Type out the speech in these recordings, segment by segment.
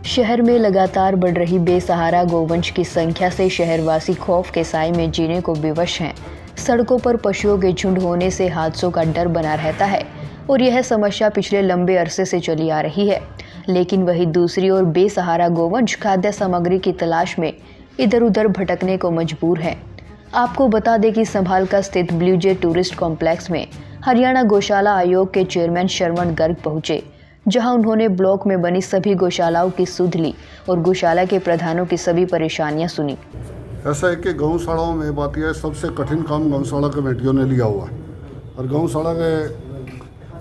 शहर में लगातार बढ़ रही बेसहारा गौवंश की संख्या से शहरवासी खौफ के साए में जीने को विवश हैं। सड़कों पर पशुओं के झुंड होने से हादसों का डर बना रहता है और यह समस्या पिछले लंबे अरसे से चली आ रही है। लेकिन वही दूसरी ओर बेसहारा गौवंश खाद्य सामग्री की तलाश में इधर उधर भटकने को मजबूर है। आपको बता दें कि संभालका स्थित ब्लू जे टूरिस्ट कॉम्प्लेक्स में हरियाणा गौशाला आयोग के चेयरमैन श्रवण गर्ग पहुंचे, जहां उन्होंने ब्लॉक में बनी सभी गौशालाओं की सुध ली और गौशाला के प्रधानों की सभी परेशानियां सुनी। ऐसा है कि गौशालाओं में बात यह सबसे कठिन काम गौशाला कमेटियों ने लिया हुआ है और गौशाला के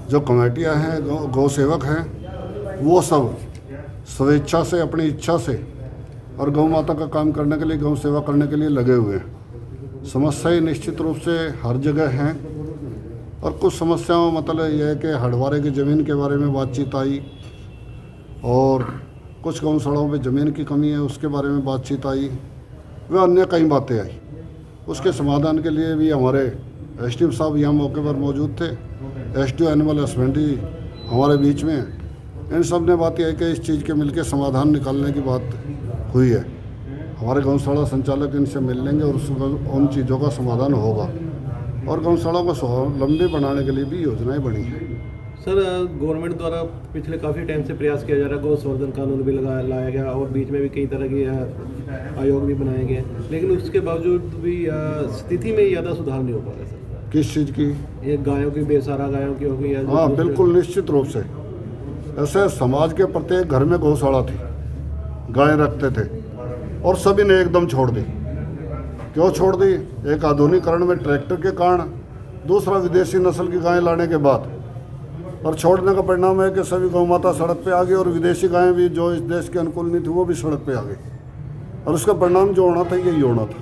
जो कमेटियां हैं, गौ सेवक हैं, वो सब स्वेच्छा से, अपनी इच्छा से और गौ माता का काम करने के लिए, गौ सेवा करने के लिए लगे हुए हैं। समस्याएं निश्चित रूप से हर जगह हैं और कुछ समस्याओं मतलब यह है कि हड़वारे की ज़मीन के बारे में बातचीत आई और कुछ गौशालाओं में ज़मीन की कमी है उसके बारे में बातचीत आई, व अन्य कई बातें आई। उसके समाधान के लिए भी हमारे एसडीएम साहब यहाँ मौके पर मौजूद थे, एसडीओ एनिमल हस्बेंड्री हमारे बीच में। इन सब ने बात यह है कि इस चीज़ के मिलकर समाधान निकालने की बात हुई है। हमारे गौशाला संचालक इनसे मिल लेंगे और उन चीज़ों का समाधान होगा और गौशाला को स्वावलंबी बनाने के लिए भी योजनाएं बनी हैं। सर, गवर्नमेंट द्वारा पिछले काफ़ी टाइम से प्रयास किया जा रहा है, गौ संवर्धन कानून भी लाया गया और बीच में भी कई तरह के आयोग भी बनाए गए, लेकिन उसके बावजूद भी स्थिति में ज़्यादा सुधार नहीं हो पा रहा सर। किस चीज़ की? ये गायों की, बेसहारा गायों की हो गई। हाँ बिल्कुल, निश्चित रूप से। ऐसे समाज के प्रत्येक घर में गौशाला थी, गायें रखते थे और सभी ने एकदम छोड़ दी। क्यों छोड़ दी? एक आधुनिकीकरण में ट्रैक्टर के कारण, दूसरा विदेशी नस्ल की गायें लाने के बाद। और छोड़ने का परिणाम है कि सभी गौ माता सड़क पे आ गई और विदेशी गायें भी जो इस देश के अनुकूल नहीं थी वो भी सड़क पे आ गई और उसका परिणाम जो होना था यही होना था।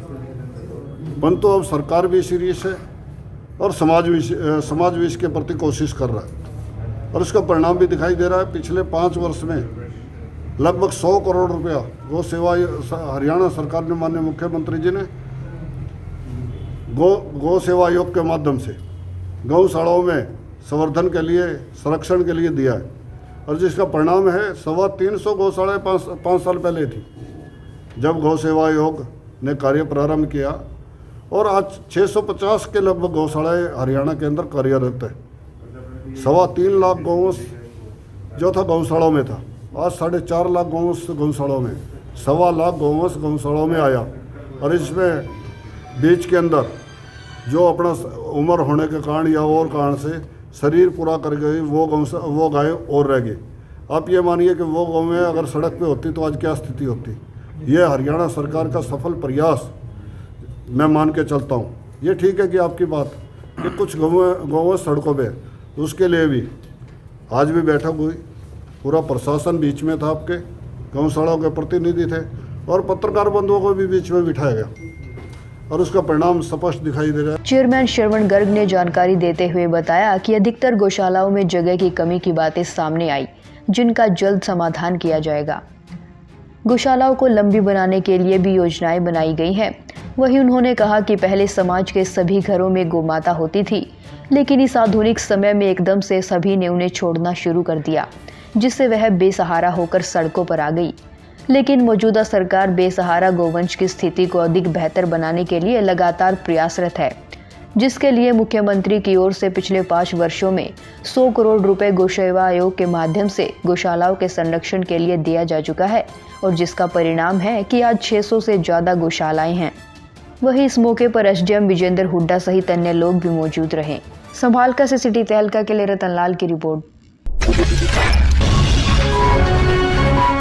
परंतु अब सरकार भी सीरियस है और समाज भी इसके प्रति कोशिश कर रहा है और उसका परिणाम भी दिखाई दे रहा है। पिछले 5 वर्ष में लगभग 100 करोड़ रुपया गौ सेवा हरियाणा सरकार ने, माननीय मुख्यमंत्री जी ने गौ सेवा आयोग के माध्यम से गौशालाओं में संवर्धन के लिए, संरक्षण के लिए दिया है और जिसका परिणाम है 325 गौशालाएँ 5 साल पहले थी जब गौ सेवा आयोग ने कार्य प्रारंभ किया और आज 650 के लगभग गौशालाएँ हरियाणा के अंदर कार्यरत है। 3.25 लाख गौवंश जो था गौशालाओं में था, आज 4.5 लाख गौवंश गौशालाओं में, 1.25 लाख गौवंश गौशालाओं में आया और इसमें बीच के अंदर जो अपना उम्र होने के कारण या और कारण से शरीर पूरा कर गई वो गाय और रह गई। आप ये मानिए कि वो गौवें अगर सड़क पे होती तो आज क्या स्थिति होती। ये हरियाणा सरकार का सफल प्रयास मैं मान के चलता हूँ। ये ठीक है कि आपकी बात कि कुछ गौवें सड़कों पे, उसके लिए भी आज भी बैठक हुई, पूरा प्रशासन बीच में था, आपके गौशालाओं के प्रतिनिधि थे और पत्रकार बंधुओं को भी बीच में बिठाया गया और उसका परिणाम स्पष्ट दिखाई दे रहा है। चेयरमैन श्रवण गर्ग ने जानकारी देते हुए बताया कि अधिकतर गौशालाओं में जगह की कमी की बातें सामने आई, जिनका जल्द समाधान किया जाएगा। गौशालाओं को लंबी बनाने के लिए भी योजनाएं बनाई गई हैं। वहीं उन्होंने कहा कि पहले समाज के सभी घरों में गौमाता होती थी, लेकिन इस आधुनिक समय में एकदम से सभी ने उन्हें छोड़ना शुरू कर दिया, जिससे वह बेसहारा होकर सड़कों पर आ गई। लेकिन मौजूदा सरकार बेसहारा गौवंश की स्थिति को अधिक बेहतर बनाने के लिए लगातार प्रयासरत है, जिसके लिए मुख्यमंत्री की ओर से पिछले 5 वर्षों में 100 करोड़ रुपए गौसेवा आयोग के माध्यम से गौशालाओं के संरक्षण के लिए दिया जा चुका है और जिसका परिणाम है कि आज 600 से ज्यादा गौशालाएं हैं। वहीं इस मौके पर एसडीएम विजेंद्र हुड्डा सहित अन्य लोग भी मौजूद रहे। संभालका से सिटी तहलका के लिए रतनलाल की रिपोर्ट।